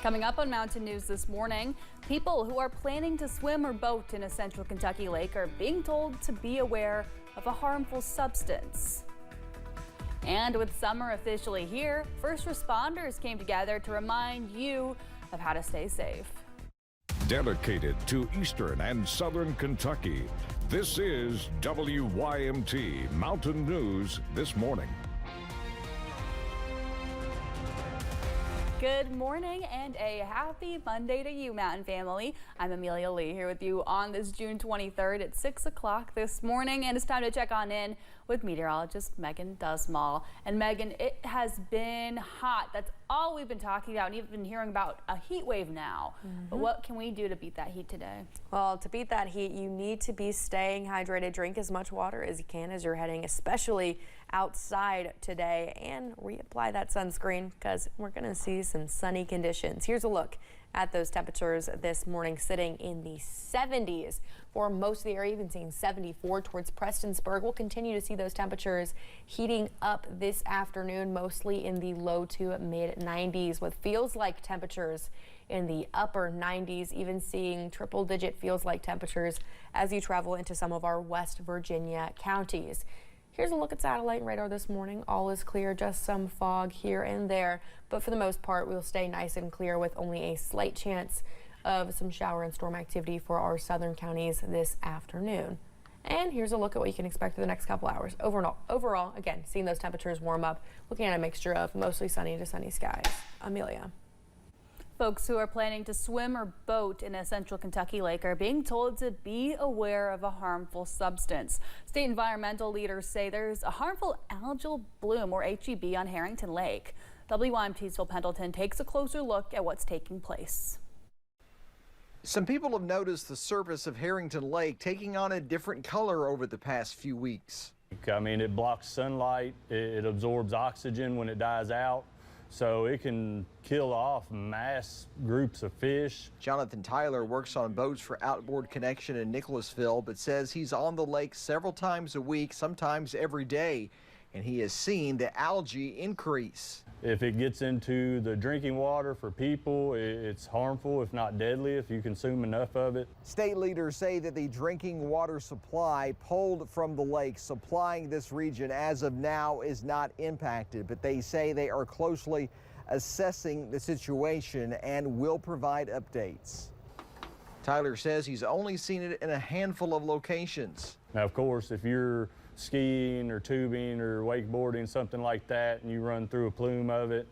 Coming up on Mountain News this morning, people who are planning to swim or boat in a central Kentucky lake are being told to be aware of a harmful substance. And with summer officially here, first responders came together to remind you of how to stay safe. Dedicated to Eastern and Southern Kentucky, this is WYMT Mountain News This Morning. Good morning and a happy Monday to you, Mountain family. I'm Amelia Lee here with you on this June 23rd at 6 o'clock this morning, and it's time to check on in with meteorologist Megan Dusmall. And Megan, it has been hot. That's all we've been talking about, and you've been hearing about a heat wave now. But what can we do to beat that heat today? Well, to beat that heat, you need to be staying hydrated. Drink as much water as you can as you're heading, especially outside today, and reapply that sunscreen because we're going to see some sunny conditions. Here's a look at those temperatures this morning, sitting in the 70s for most of the area, even seeing 74 towards Prestonsburg. We'll continue to see those temperatures heating up this afternoon, mostly in the low to mid 90s, with feels like temperatures in the upper 90s, even seeing triple-digit feels like temperatures as you travel into some of our West Virginia counties. Here's a look at satellite and radar this morning. All is clear, just some fog here and there, but for the most part, we'll stay nice and clear with only a slight chance of some shower and storm activity for our southern counties this afternoon. And here's a look at what you can expect for the next couple hours. Overall, again, seeing those temperatures warm up, looking at a mixture of mostly sunny to sunny skies. Amelia. Folks who are planning to swim or boat in a central Kentucky lake are being told to be aware of a harmful substance. State environmental leaders say there's a harmful algal bloom, or HEB, on Harrington Lake. WYMT's Phil Pendleton takes a closer look at what's taking place. Some people have noticed the surface of Harrington Lake taking on a different color over the past few weeks. I mean, it blocks sunlight, it absorbs oxygen when it dies out, so it can kill off mass groups of fish. Jonathan Tyler works on boats for Outboard Connection in Nicholasville, but says he's on the lake several times a week, sometimes every day, and he has seen the algae increase. If it gets into the drinking water for people, it's harmful, if not deadly, if you consume enough of it. State leaders say that the drinking water supply pulled from the lake supplying this region as of now is not impacted, but they say they are closely assessing the situation and will provide updates. Tyler says he's only seen it in a handful of locations. Now, of course, if you're skiing or tubing or wakeboarding, something like that, and you run through a plume of it,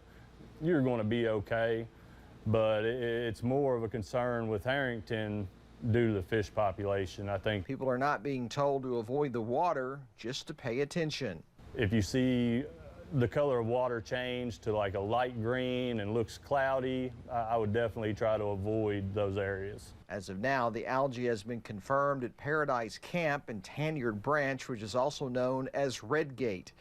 you're going to be okay. But it's more of a concern with Harrington due to the fish population, I think. People are not being told to avoid the water, just to pay attention. If you see the color of water change to like a light green and looks cloudy, I would definitely try to avoid those areas. As of now, the algae has been confirmed at Paradise Camp and Tanyard Branch, which is also known as Redgate.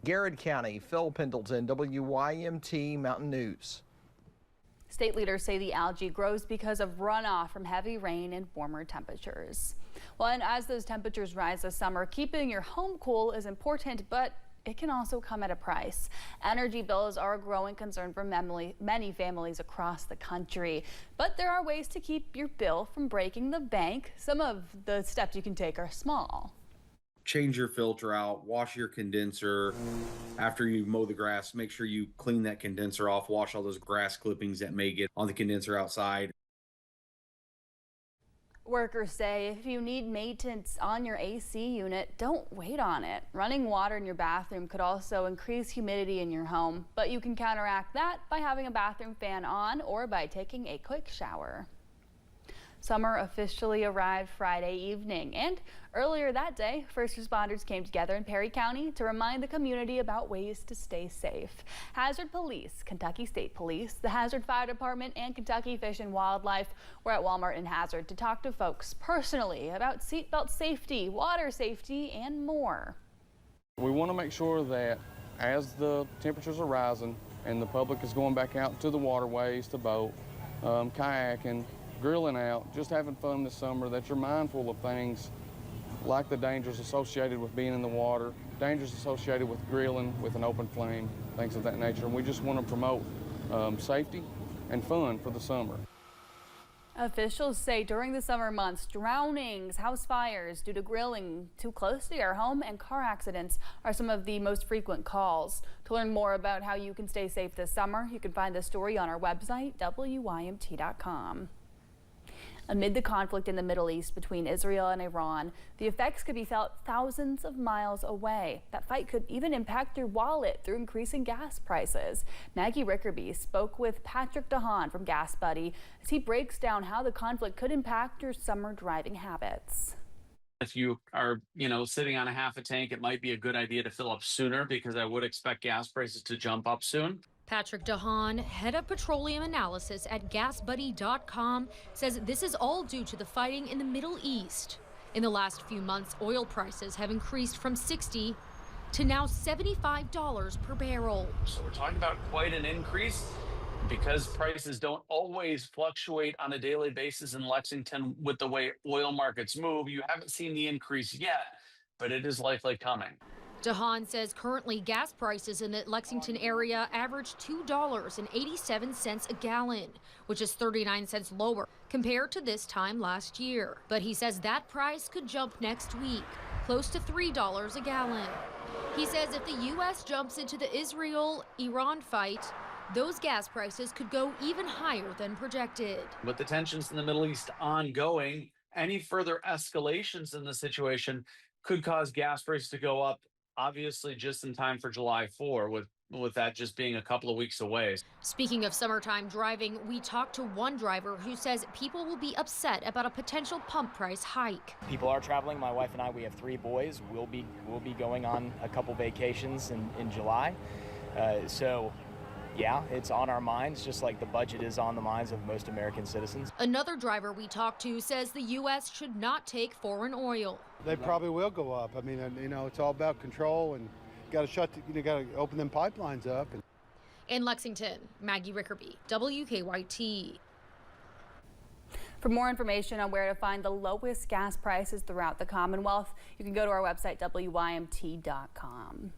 Garrett County, Phil Pendleton, WYMT Mountain News. State leaders say the algae grows because of runoff from heavy rain and warmer temperatures. Well, and as those temperatures rise this summer, keeping your home cool is important, but it can also come at a price. Energy bills are a growing concern for many families across the country. But there are ways to keep your bill from breaking the bank. Some of the steps you can take are small. Change your filter out, wash your condenser. After you mow the grass, make sure you clean that condenser off, wash all those grass clippings that may get on the condenser outside. Workers say if you need maintenance on your AC unit, don't wait on it. Running water in your bathroom could also increase humidity in your home, but you can counteract that by having a bathroom fan on or by taking a quick shower. Summer officially arrived Friday evening, and earlier that day, first responders came together in Perry County to remind the community about ways to stay safe. Hazard Police, Kentucky State Police, the Hazard Fire Department, and Kentucky Fish and Wildlife were at Walmart in Hazard to talk to folks personally about seatbelt safety, water safety, and more. We want to make sure that as the temperatures are rising and the public is going back out to the waterways to boat, kayaking, grilling out, just having fun this summer, that you're mindful of things like the dangers associated with being in the water, dangers associated with grilling with an open flame, things of that nature. And we just want to promote safety and fun for the summer. Officials say during the summer months, drownings, house fires due to grilling too close to your home, and car accidents are some of the most frequent calls. To learn more about how you can stay safe this summer, you can find the story on our website, WYMT.com. Amid the conflict in the Middle East between Israel and Iran, the effects could be felt thousands of miles away. That fight could even impact your wallet through increasing gas prices. Maggie Rickerby spoke with Patrick DeHaan from Gas Buddy as he breaks down how the conflict could impact your summer driving habits. If you are, sitting on a half a tank, it might be a good idea to fill up sooner because I would expect gas prices to jump up soon. Patrick DeHaan, head of petroleum analysis at GasBuddy.com, says this is all due to the fighting in the Middle East. In the last few months, oil prices have increased from $60 to now $75 per barrel. So we're talking about quite an increase. Because prices don't always fluctuate on a daily basis in Lexington with the way oil markets move, you haven't seen the increase yet, but it is likely coming. DeHaan says currently gas prices in the Lexington area average $2.87 a gallon, which is 39 cents lower compared to this time last year. But he says that price could jump next week, close to $3 a gallon. He says if the U.S. jumps into the Israel-Iran fight, those gas prices could go even higher than projected. With the tensions in the Middle East ongoing, any further escalations in the situation could cause gas prices to go up, obviously just in time for July 4, with that just being a couple of weeks away. Speaking of summertime driving, we talked to one driver who says people will be upset about a potential pump price hike. People are traveling. My wife and I, we have 3 boys. We'll be going on a couple vacations in July. So yeah, it's on our minds, just like the budget is on the minds of most American citizens. Another driver we talked to says the U.S. should not take foreign oil. They probably will go up. I mean, it's all about control, and got to open them pipelines up. In Lexington, Maggie Rickerby, WKYT. For more information on where to find the lowest gas prices throughout the Commonwealth, you can go to our website, WYMT.com.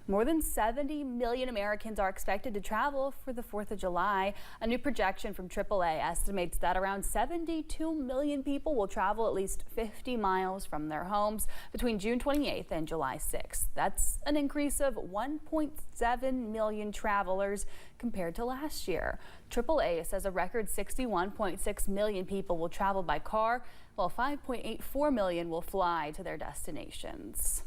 More than 70 million Americans are expected to travel for the 4th of July. A new projection from AAA estimates that around 72 million people will travel at least 50 miles from their homes between June 28th and July 6th. That's an increase of 1.7 million travelers compared to last year. AAA says a record 61.6 million people will travel by car, while 5.84 million will fly to their destinations.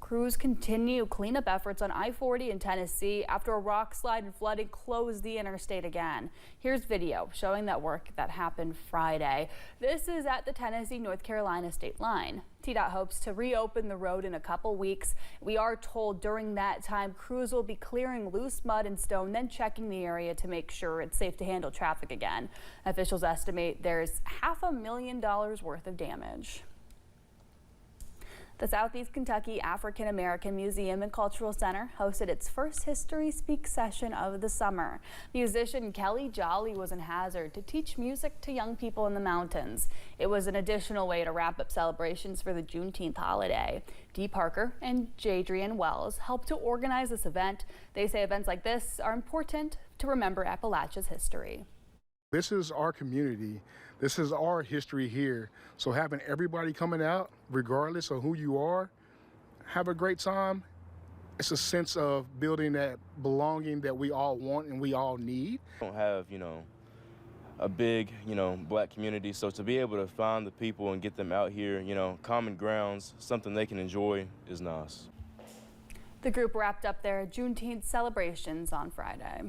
Crews continue cleanup efforts on I-40 in Tennessee after a rock slide and flooding closed the interstate again. Here's video showing that work that happened Friday. This is at the Tennessee-North Carolina state line. TDOT hopes to reopen the road in a couple weeks. We are told during that time crews will be clearing loose mud and stone, then checking the area to make sure it's safe to handle traffic again. Officials estimate there's $500,000 worth of damage. The Southeast Kentucky African American Museum and Cultural Center hosted its first History Speak session of the summer. Musician Kelly Jolly was in Hazard to teach music to young people in the mountains. It was an additional way to wrap up celebrations for the Juneteenth holiday. Dee Parker and Jadrian Wells helped to organize this event. They say events like this are important to remember Appalachia's history. This is our community. This is our history here. So having everybody coming out, regardless of who you are, have a great time. It's a sense of building that belonging that we all want and we all need. We don't have, a big, black community. So to be able to find the people and get them out here, common grounds, something they can enjoy is nice. The group wrapped up their Juneteenth celebrations on Friday.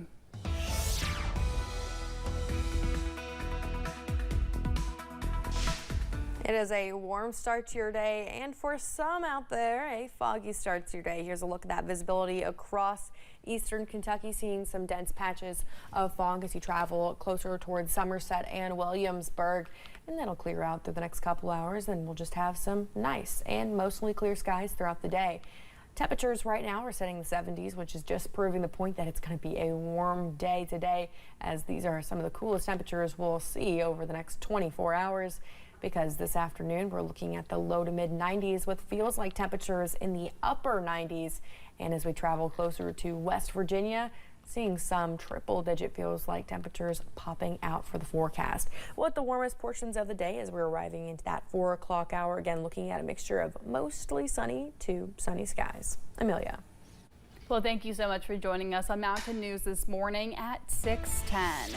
It is a warm start to your day, and for some out there, a foggy start to your day. Here's a look at that visibility across eastern Kentucky, seeing some dense patches of fog as you travel closer towards Somerset and Williamsburg. And that'll clear out through the next couple hours, and we'll just have some nice and mostly clear skies throughout the day. Temperatures right now are setting the 70s, which is just proving the point that it's going to be a warm day today, as these are some of the coolest temperatures we'll see over the next 24 hours. Because this afternoon we're looking at the low to mid 90s with feels like temperatures in the upper 90s. And as we travel closer to West Virginia, Seeing some triple-digit feels like temperatures popping out for the forecast. Well, at the warmest portions of the day as we're arriving into that 4 o'clock hour, again looking at a mixture of mostly sunny to sunny skies. Amelia. Well, thank you so much for joining us on Mountain News this morning at 6:10.